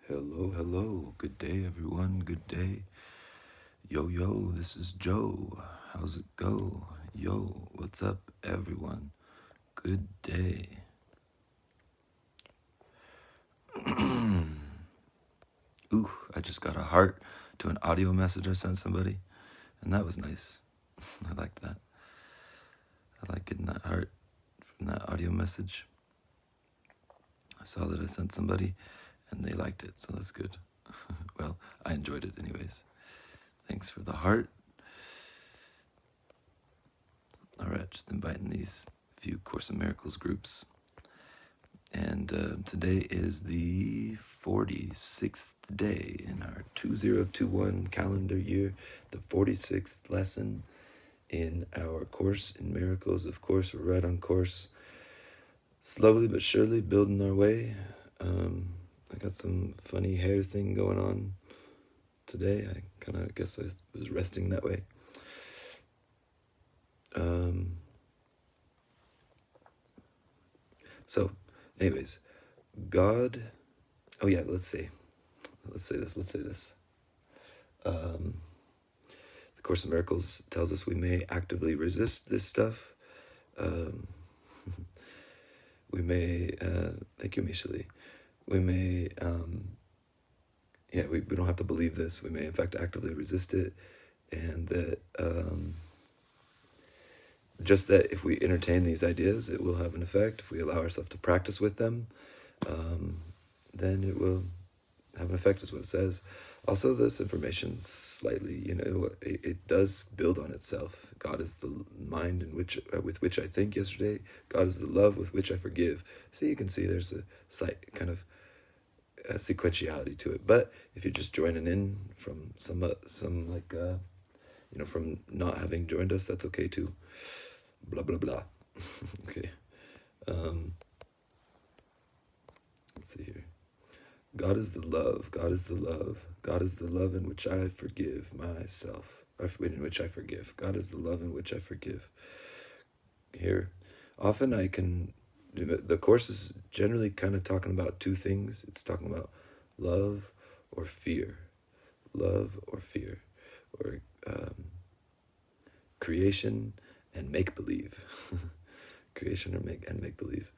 Hello. Good day, everyone. Good day. Yo, this is Joe. How's it go? Yo, what's up, everyone? Good day. Ooh, I just got a heart to an audio message I sent somebody, and that was nice. I like that. I like getting that heart from that audio message. I saw that I sent somebody, and they liked it, so that's good. Well, I enjoyed it anyways. Thanks for the heart. All right, just inviting these few Course in Miracles groups. And today is the 46th day in our 2021 calendar year, the 46th lesson in our Course in Miracles. Of course, we're right on course, slowly but surely building our way. I got some funny hair thing going on today. I guess I was resting that way. So, anyways, God, let's say this. The Course in Miracles tells us we may actively resist this stuff. We may, thank you, Mishali. We may, we don't have to believe this. We may, in fact, actively resist it. And that, just that if we entertain these ideas, it will have an effect. If we allow ourselves to practice with them, then it will have an effect, is what it says. Also, this information slightly, it does build on itself. God is the mind with which I think yesterday. God is the love with which I forgive. So you can see there's a slight kind of sequentiality to it. But if you're just joining in from from not having joined us, that's okay too. Blah, blah, blah. Okay. Let's see here. God is the love. God is the love. God is the love in which I forgive myself. In which I forgive. God is the love in which I forgive. Here, often the Course is generally kind of talking about two things. It's talking about love or fear. Love or fear. Or creation and make-believe. Creation and make-believe.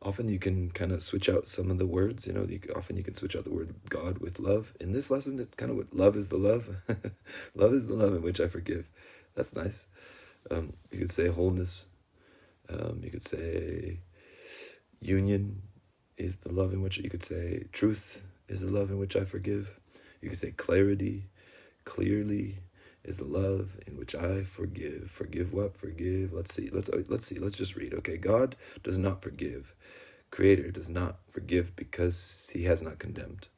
Often you can kind of switch out some of the words. Often you can switch out the word God with love. In this lesson, love is the love. Love is the love in which I forgive. That's nice. You could say wholeness. You could say union is the love in which, you could say truth is the love in which I forgive. You could say clarity, clearly is the love in which I forgive. Forgive what? Forgive. Let's see. Let's just read. Okay. God does not forgive. Creator does not forgive because he has not condemned.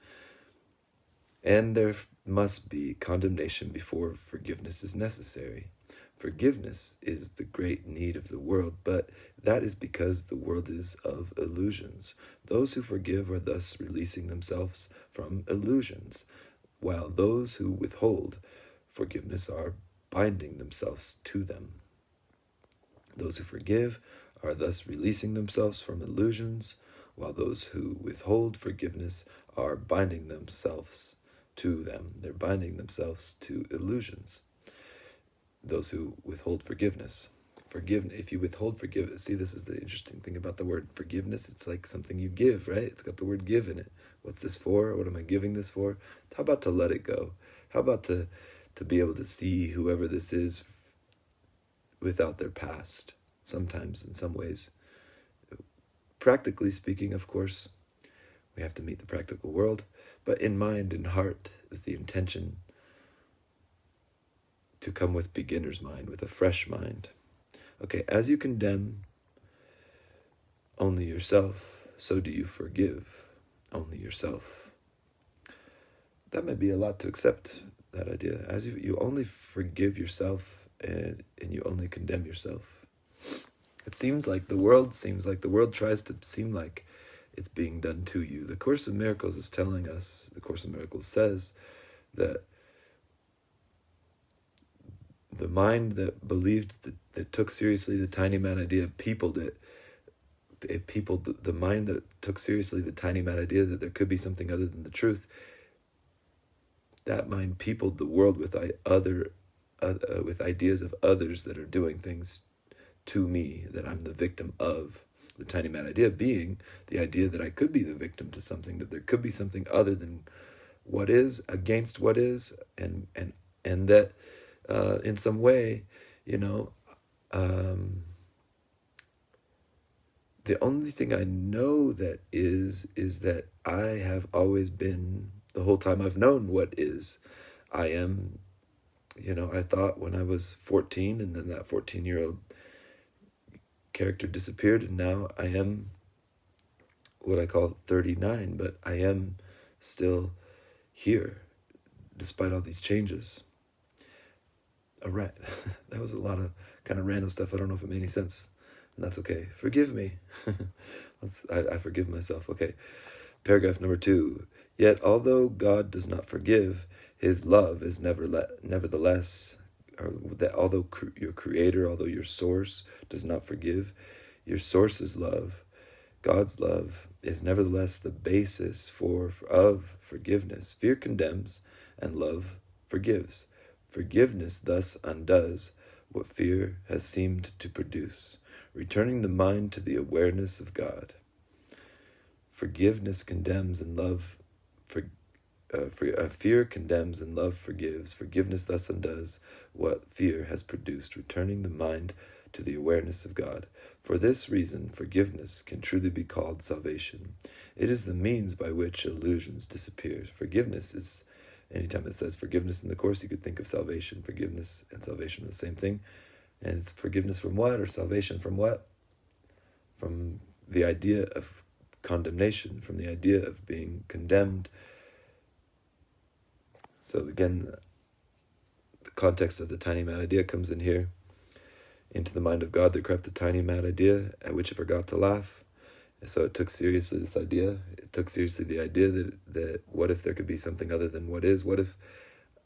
And there must be condemnation before forgiveness is necessary. Forgiveness is the great need of the world, but that is because the world is of illusions. Those who forgive are thus releasing themselves from illusions, while those who withhold forgiveness are binding themselves to them. Those who forgive are thus releasing themselves from illusions, while those who withhold forgiveness are binding themselves to them. They're binding themselves to illusions. Those who withhold forgiveness. If you withhold forgiveness, see, this is the interesting thing about the word forgiveness. It's like something you give, right? It's got the word give in it. What's this for? What am I giving this for? How about to let it go? How about to be able to see whoever this is without their past, sometimes, in some ways. Practically speaking, of course, we have to meet the practical world, but in mind and heart, with the intention to come with beginner's mind, with a fresh mind. Okay, as you condemn only yourself, so do you forgive only yourself. That might be a lot to accept, that idea. As you only forgive yourself and you only condemn yourself. It seems like the world tries to seem like it's being done to you. The Course in Miracles is telling us, the Course in Miracles says that the mind that believed, that took seriously the tiny man idea, peopled it, people, the mind that took seriously the tiny mad idea that there could be something other than the truth, that mind peopled the world with with ideas of others that are doing things to me that I'm the victim of. The tiny mad idea being the idea that I could be the victim to something, that there could be something other than what is, against what is, and that in some way, the only thing I know that is that I have always been, the whole time I've known what is. I am, I thought when I was 14, and then that 14-year-old character disappeared, and now I am what I call 39, but I am still here despite all these changes. All right. That was a lot of kind of random stuff. I don't know if it made any sense, and that's okay. Forgive me. I forgive myself. Okay. Paragraph number 2. Yet although God does not forgive, his love is nevertheless, or that although your creator, although your source does not forgive, your source's love, God's love, is nevertheless the basis of forgiveness. Fear condemns, and love forgives. Forgiveness thus undoes what fear has seemed to produce, returning the mind to the awareness of God. Forgiveness condemns, and love fear condemns, and love forgives. Forgiveness thus undoes what fear has produced, returning the mind to the awareness of God. For this reason, forgiveness can truly be called salvation. It is the means by which illusions disappear. Forgiveness is, anytime it says forgiveness in the Course, you could think of salvation. Forgiveness and salvation are the same thing. And it's forgiveness from what, or salvation from what? From the idea of condemnation, from the idea of being condemned. So again, the context of the tiny mad idea comes in here. Into the mind of God there crept a tiny mad idea, at which it forgot to laugh. And so it took seriously this idea. It took seriously the idea that what if there could be something other than what is? What if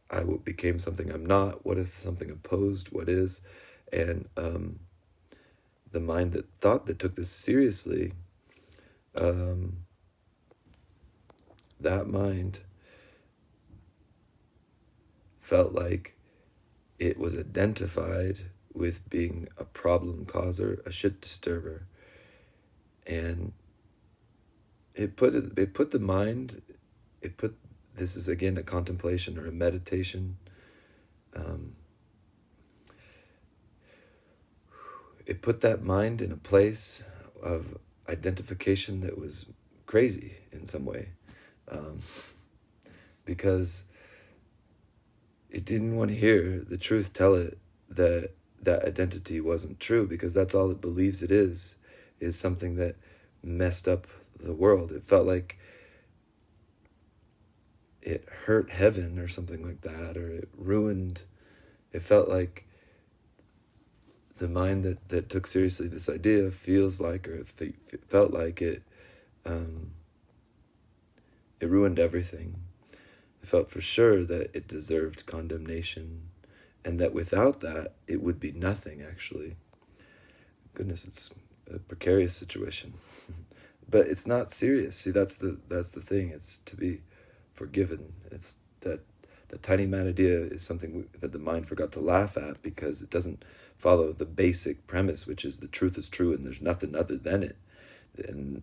I became something I'm not? What if something opposed what is? And the mind that took this seriously, that mind felt like it was identified with being a problem causer, a shit disturber. And it put the mind, this is again a contemplation or a meditation. It put that mind in a place of identification that was crazy in some way. Because it didn't want to hear the truth tell it that identity wasn't true, because that's all it believes it is something that messed up the world. It felt like it hurt heaven or something like that, or it felt like the mind that took seriously this idea feels like, or it felt like it ruined everything. It felt for sure that it deserved condemnation, and that without that, it would be nothing, actually. Goodness, it's a precarious situation. But it's not serious. See, that's the thing. It's to be forgiven. It's that the tiny mad idea is something that the mind forgot to laugh at, because it doesn't follow the basic premise, which is the truth is true and there's nothing other than it. And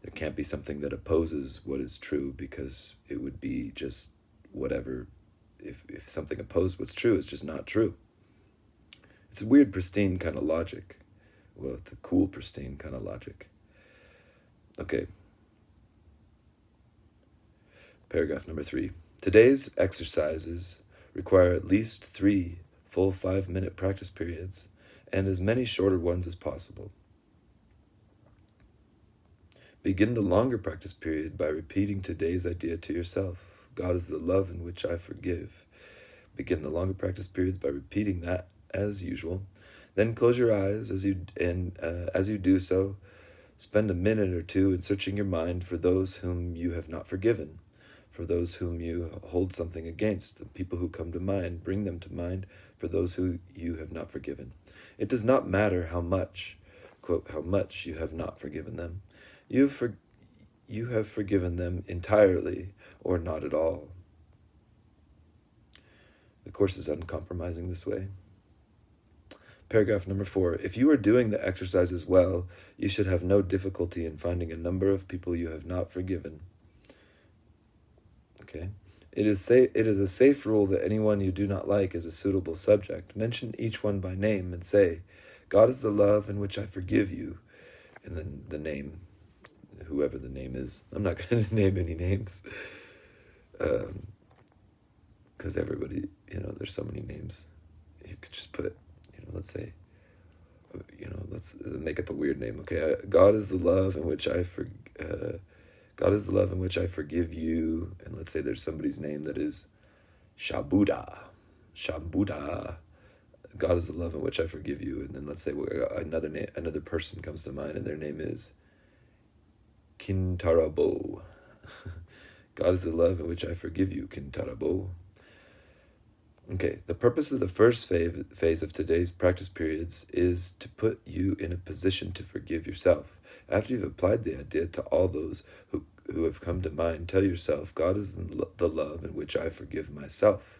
there can't be something that opposes what is true, because it would be just whatever. If something opposed what's true, it's just not true. It's a weird, pristine kind of logic. Well, it's a cool, pristine kind of logic. Okay. Paragraph number 3. Today's exercises require at least 3 full 5-minute practice periods, and as many shorter ones as possible. Begin the longer practice period by repeating today's idea to yourself. God is the love in which I forgive. Begin the longer practice periods by repeating that as usual. Then close your eyes as you do so, spend a minute or two in searching your mind for those whom you have not forgiven, for those whom you hold something against. The people who come to mind, bring them to mind for those who you have not forgiven. It does not matter how much, quote, how much you have not forgiven them. You have forgiven them entirely or not at all. The Course is uncompromising this way. Paragraph number 4. If you are doing the exercises well, you should have no difficulty in finding a number of people you have not forgiven. Okay. It is a safe rule that anyone you do not like is a suitable subject. Mention each one by name and say, God is the love in which I forgive you. And then the name, whoever the name is. I'm not going to name any names. Because everybody, there's so many names. You could just put, let's say, let's make up a weird name. Okay, God is the love in which God is the love in which I forgive you. And let's say there's somebody's name that is Shabuda. God is the love in which I forgive you. And then let's say another person comes to mind and their name is Kintarabo. God is the love in which I forgive you, Kintarabo. Okay, the purpose of the first phase of today's practice periods is to put you in a position to forgive yourself. After you've applied the idea to all those who have come to mind, tell yourself, God is the love in which I forgive myself.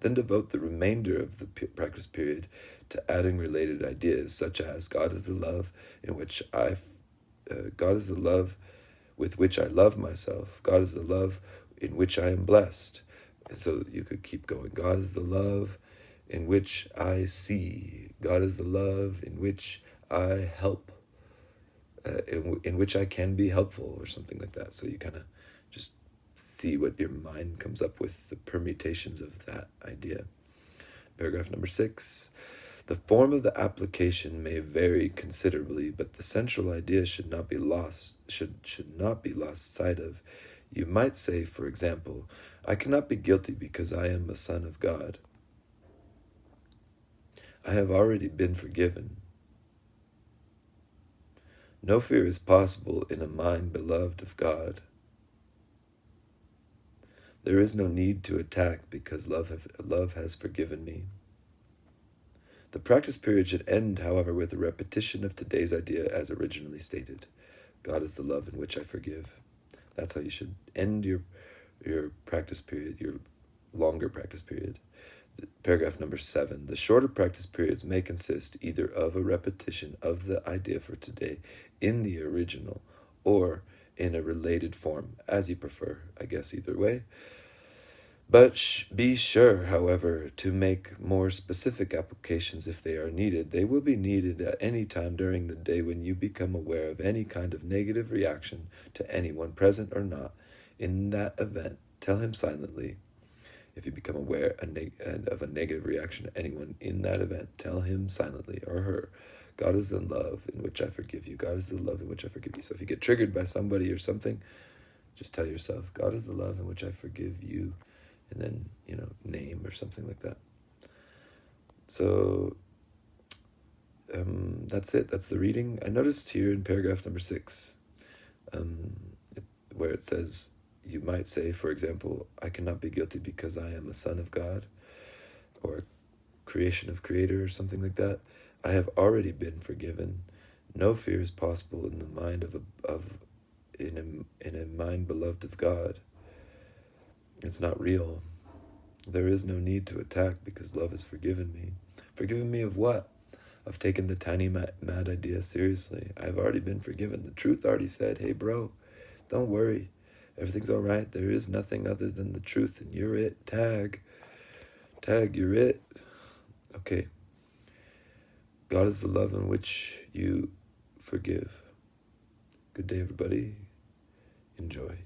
Then devote the remainder of the practice period to adding related ideas, such as God is the love in which God is the love with which I love myself. God is the love in which I am blessed. And so you could keep going. God is the love in which I see. God is the love in which I help. In which I can be helpful, or something like that. So you kind of just see what your mind comes up with, the permutations of that idea. Paragraph number 6. The form of the application may vary considerably, but the central idea should not be lost sight of. You might say, for example, I cannot be guilty because I am a son of God. I have already been forgiven. No fear is possible in a mind beloved of God. There is no need to attack because love has forgiven me. The practice period should end, however, with a repetition of today's idea as originally stated. God is the love in which I forgive. That's how you should end your practice period, your longer practice period. Paragraph number 7. The shorter practice periods may consist either of a repetition of the idea for today in the original or in a related form, as you prefer, I guess either way. But be sure, however, to make more specific applications if they are needed. They will be needed at any time during the day when you become aware of any kind of negative reaction to anyone, present or not. In that event, tell him silently. If you become aware of a negative reaction to anyone in that event, tell him silently, or her, God is the love in which I forgive you. God is the love in which I forgive you. So if you get triggered by somebody or something, just tell yourself, God is the love in which I forgive you. And then, name or something like that. So that's it. That's the reading. I noticed here in paragraph number 6, where it says, you might say, for example, I cannot be guilty because I am a son of God, or a creation of Creator, or something like that. I have already been forgiven. No fear is possible in the mind in a mind beloved of God. It's not real. There is no need to attack because love has forgiven me. Forgiven me of what? Of taking the tiny mad idea seriously. I've already been forgiven. The truth already said, hey bro, don't worry. Everything's all right. There is nothing other than the truth, and you're it. Tag, you're it. Okay. God is the love in which you forgive. Good day, everybody. Enjoy.